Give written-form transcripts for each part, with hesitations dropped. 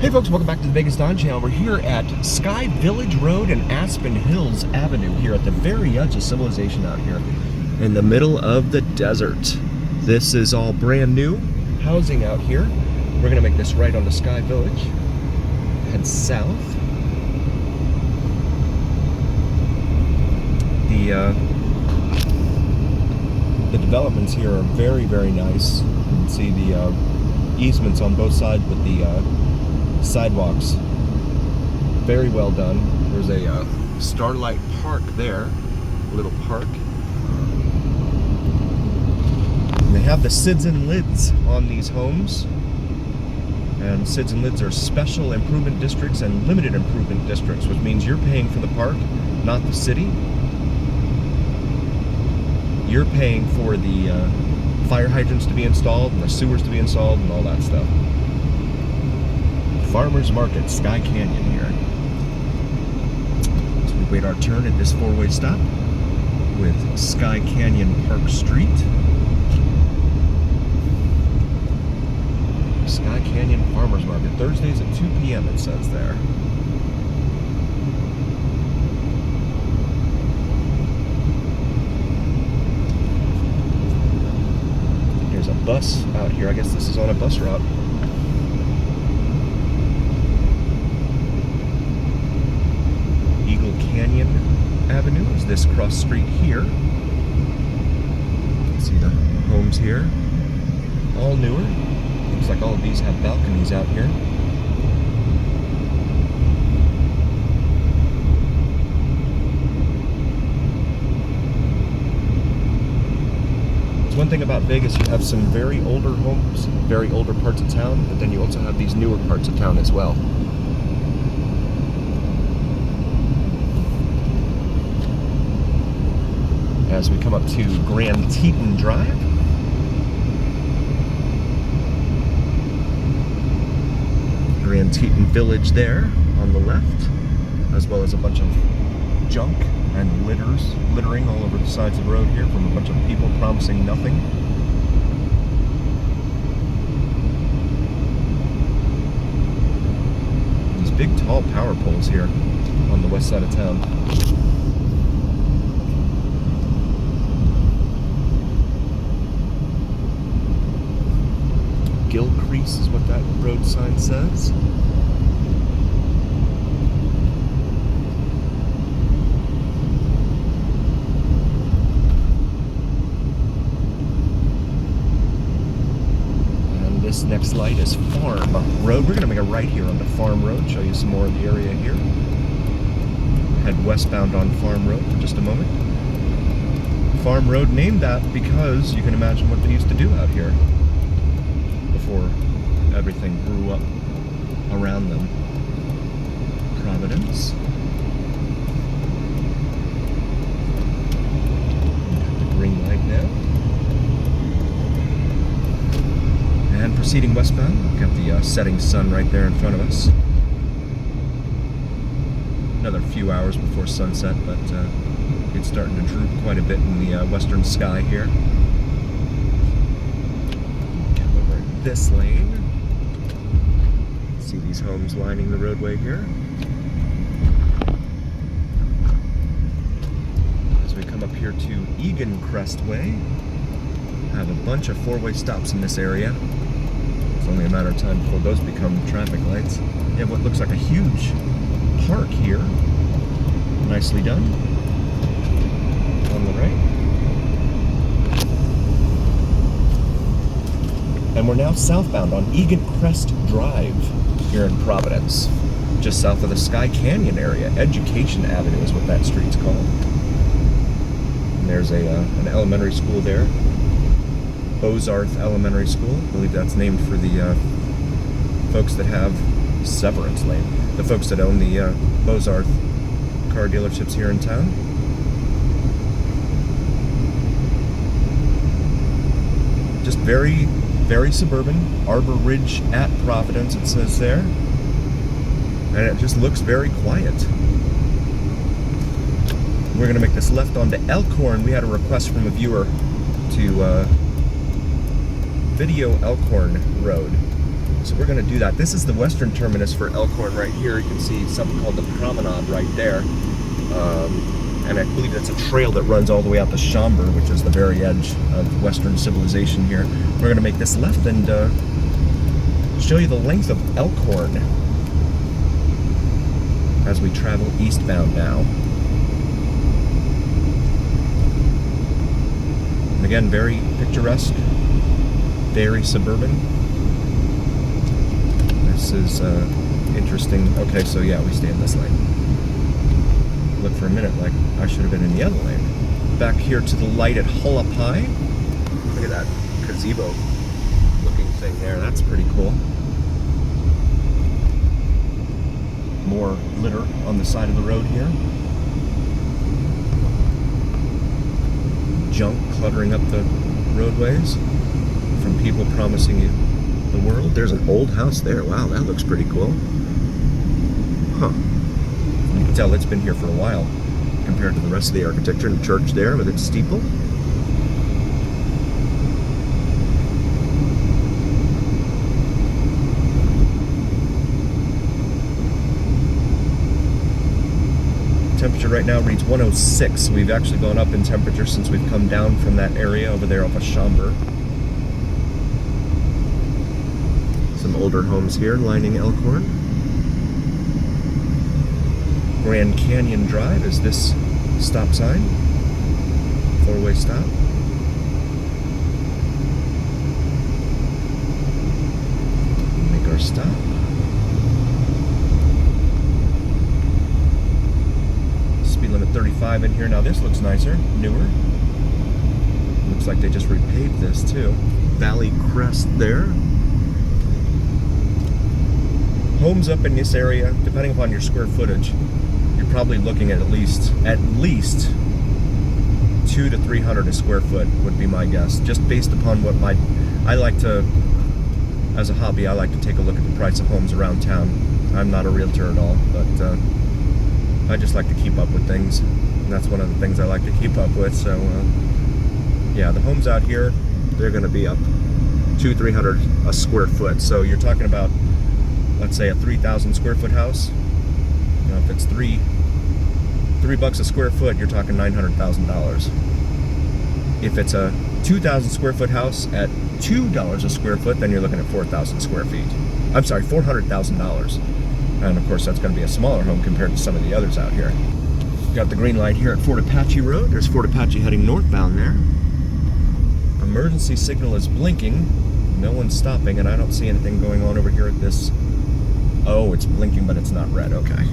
Hey folks, welcome back to the Vegas Dawn Channel. We're here at Skye Village Road and Aspen Hills Avenue here at the very edge of civilization out here in the middle of the desert. This is all brand new housing out here. We're gonna make this right onto Skye Village, head south. The developments here are very, very nice. You can see the easements on both sides with the sidewalks. Very well done. There's a Starlight Park there, a little park. And they have the SIDS and LIDs on these homes. And SIDS and LIDs are special improvement districts and limited improvement districts, which means you're paying for the park, not the city. You're paying for the fire hydrants to be installed and the sewers to be installed and all that stuff. Farmers Market, Skye Canyon here. So we wait our turn at this four-way stop with Skye Canyon Park Street. Skye Canyon Farmers Market, Thursdays at 2 p.m. it says there. There's a bus out here. I guess this is on a bus route. Canyon Avenue is this cross street here. You can see the homes here, all newer. Looks like all of these have balconies out here. One thing about Vegas, you have some very older homes, very older parts of town, but then you also have these newer parts of town as well. As we come up to Grand Teton Drive. Grand Teton Village there on the left, as well as a bunch of junk and littering all over the sides of the road here from a bunch of people promising nothing. These big tall power poles here on the west side of town. Gilcrease is what that road sign says. And this next light is Farm Road. We're going to make a right here onto Farm Road, show you some more of the area here. Head westbound on Farm Road for just a moment. Farm Road named that because you can imagine what they used to do out here before everything grew up around them. Providence. Got the green light now. And proceeding westbound, we've got the setting sun right there in front of us. Another few hours before sunset, but it's starting to droop quite a bit in the western sky here. This lane. See these homes lining the roadway here. As we come up here to Egan Crest Way, have a bunch of four-way stops in this area. It's only a matter of time before those become traffic lights. You have what looks like a huge park here. Nicely done. On the right. And we're now southbound on Egan Crest Drive here in Providence, just south of the Skye Canyon area. Education Avenue is what that street's called. And there's an elementary school there, Ozarth Elementary School. I believe that's named for the folks that have Severance Lane, the folks that own the Ozarth car dealerships here in town. Just very suburban. Arbor Ridge at Providence, it says there. And it just looks very quiet. We're going to make this left onto Elkhorn. We had a request from a viewer to video Elkhorn Road. So we're going to do that. This is the western terminus for Elkhorn right here. You can see something called the Promenade right there. And I believe that's a trail that runs all the way out to Chambord, which is the very edge of Western civilization here. We're going to make this left and show you the length of Elkhorn as we travel eastbound now. And again, very picturesque, very suburban. This is interesting. Okay, so yeah, we stay in this lane. Look for a minute like I should have been in the other lane. Back here to the light at Hualapai. Look at that gazebo looking thing there. That's pretty cool. More litter on the side of the road here. Junk cluttering up the roadways from people promising you the world. There's an old house there. Wow, that looks pretty cool. Huh. You can tell it's been here for a while compared to the rest of the architecture. And the church there with its steeple. Temperature right now reads 106. We've actually gone up in temperature since we've come down from that area over there off of Chambord. Some older homes here lining Elkhorn. Grand Canyon Drive is this stop sign. Four-way stop. Make our stop. Speed limit 35 in here. Now this looks nicer, newer. Looks like they just repaved this too. Valley Crest there. Homes up in this area, depending upon your square footage, you're probably looking at least 200 to 300 a square foot would be my guess, just based upon what I like to, as a hobby, I like to take a look at the price of homes around town. I'm not a realtor at all, but I just like to keep up with things, and that's one of the things I like to keep up with. So yeah, the homes out here, they're going to be up 200-300 a square foot. So you're talking about, let's say, a 3,000 square foot house. You know, if it's $3 a square foot, you're talking $900,000. If it's a 2,000 square foot house at $2 a square foot, then you're looking at 4,000 square feet. I'm sorry, $400,000. And of course, that's going to be a smaller home compared to some of the others out here. Got the green light here at Fort Apache Road. There's Fort Apache heading northbound there. Emergency signal is blinking. No one's stopping, and I don't see anything going on over here at this. Oh, it's blinking, but it's not red. Okay.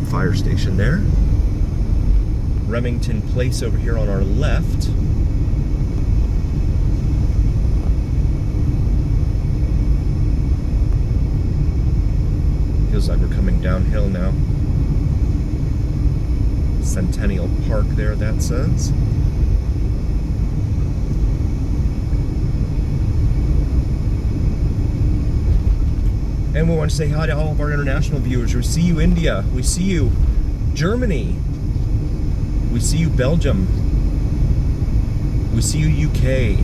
Fire station there. Remington Place over here on our left. Feels like we're coming downhill now. Centennial Park there, that says. And we want to say hi to all of our international viewers. We see you, India. We see you, Germany. We see you, Belgium. We see you, UK.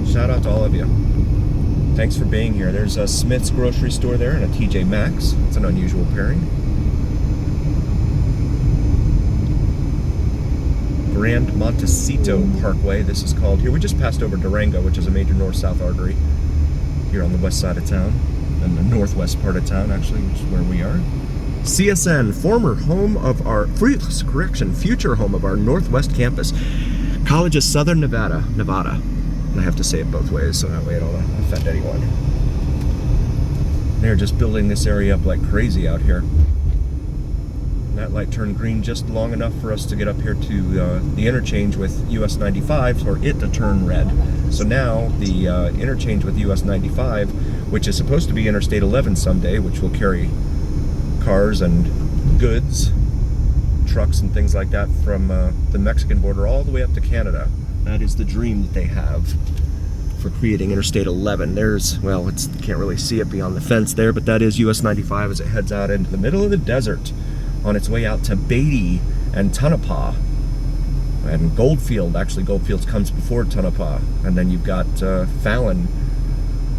Shout out to all of you. Thanks for being here. There's a Smith's grocery store there and a TJ Maxx. It's an unusual pairing. Grand Montecito Parkway, this is called here. We just passed over Durango, which is a major north-south artery here on the west side of town. And the northwest part of town, actually, which is where we are. CSN, former home of our, future home of our Northwest campus. College of Southern Nevada. And I have to say it both ways, so that way I don't offend anyone. They're just building this area up like crazy out here. And that light turned green just long enough for us to get up here to the interchange with US 95 for it to turn red. So now the interchange with US 95, which is supposed to be Interstate 11 someday, which will carry cars and goods, trucks and things like that from the Mexican border all the way up to Canada. That is the dream that they have for creating Interstate 11. There's, well, can't really see it beyond the fence there, but that is US 95 as it heads out into the middle of the desert on its way out to Beatty and Tonopah. And Goldfield, actually Goldfield comes before Tonopah. And then you've got Fallon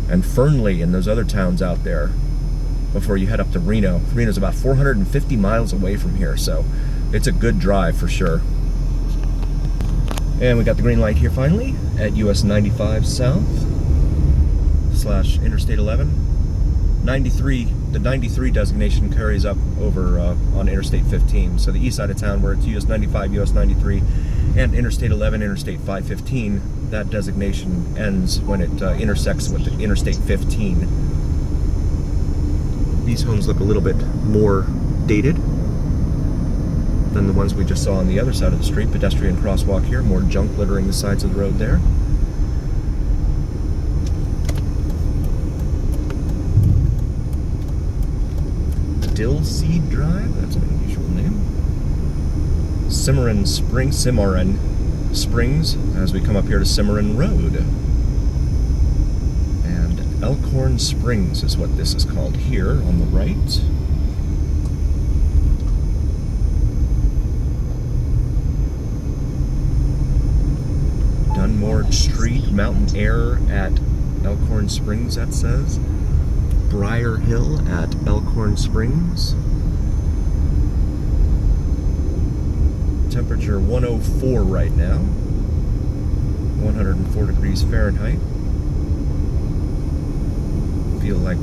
and Fernley and those other towns out there before you head up to Reno. Reno's about 450 miles away from here, so it's a good drive for sure. And we got the green light here finally at US 95 South / Interstate 11. 93, the 93 designation carries up over on Interstate 15. So the east side of town where it's US 95, US 93, and Interstate 11, Interstate 515, that designation ends when it intersects with the Interstate 15. These homes look a little bit more dated than the ones we just saw on the other side of the street. Pedestrian crosswalk here, more junk littering the sides of the road there. Dillseed Drive, that's an unusual name. Cimarron Springs, as we come up here to Cimarron Road. And Elkhorn Springs is what this is called here on the right. Dunmore Street, Mountain Air at Elkhorn Springs, that says. Briar Hill at Elkhorn Springs. Temperature 104 right now. 104 degrees Fahrenheit. Feel like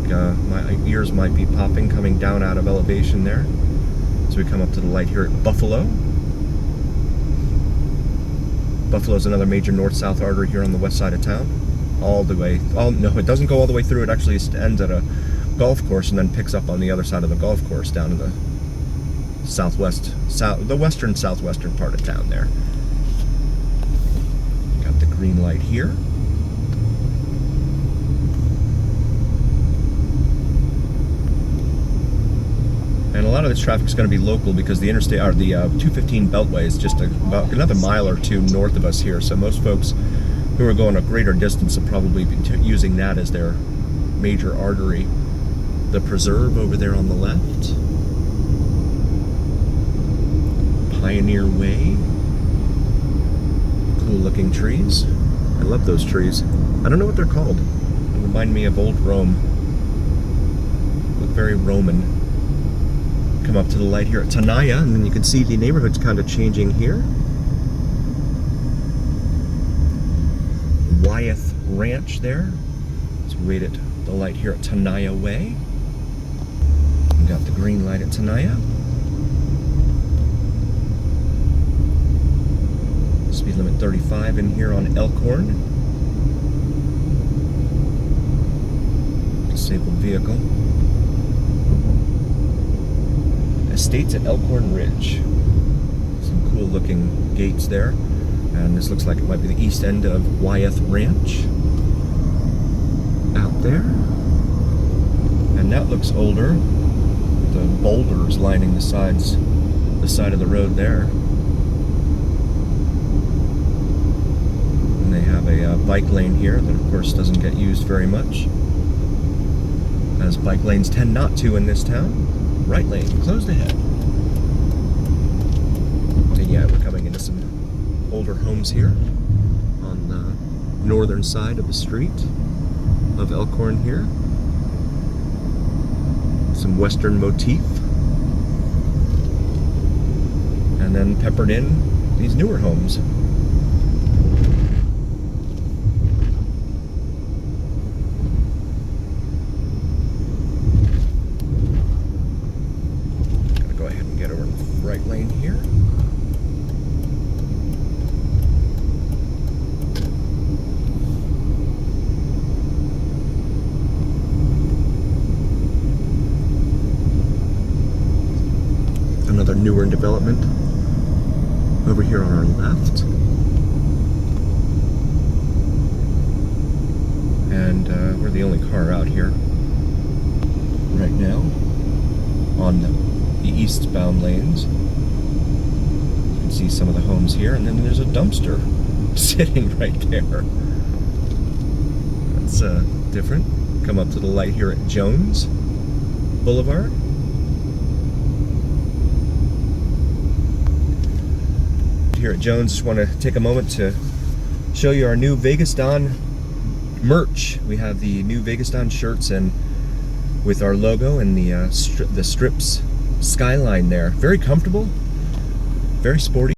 my ears might be popping coming down out of elevation there. As we come up to the light here at Buffalo. Buffalo's another major north-south artery here on the west side of town. All the way, no, it doesn't go all the way through. It actually ends at a golf course and then picks up on the other side of the golf course down to the the western southwestern part of town there. Got the green light here. And a lot of this traffic is going to be local because the interstate, or the 215 Beltway is just about another mile or two north of us here. So most folks who are going a greater distance will probably be using that as their major artery. The preserve over there on the left. Pioneer Way. Cool looking trees. I love those trees. I don't know what they're called. They remind me of old Rome. Look very Roman. Come up to the light here at Tenaya, and then you can see the neighborhood's kind of changing here. Wyeth Ranch there. Let's wait at the light here at Tenaya Way. We got the green light at Tenaya. Speed limit 35 in here on Elkhorn. Disabled vehicle. Estates at Elkhorn Ridge. Some cool looking gates there. And this looks like it might be the east end of Wyeth Ranch. Out there. And that looks older. The boulders lining the side of the road there. And they have a bike lane here that of course doesn't get used very much, as bike lanes tend not to in this town. Right lane closed ahead. And yeah, we're coming into some older homes here on the northern side of the street of Elkhorn here. Some western motif. And then peppered in these newer homes. Gotta go ahead and get over in the right lane here. Another newer development over here on our left. And we're the only car out here right now on the eastbound lanes. You can see some of the homes here, and then there's a dumpster sitting right there. That's different. Come up to the light here at Jones Boulevard. Here at Jones, just want to take a moment to show you our new Vegas Dawn merch. We have the new Vegas Don shirts and with our logo and the strips skyline there. Very comfortable, very sporty.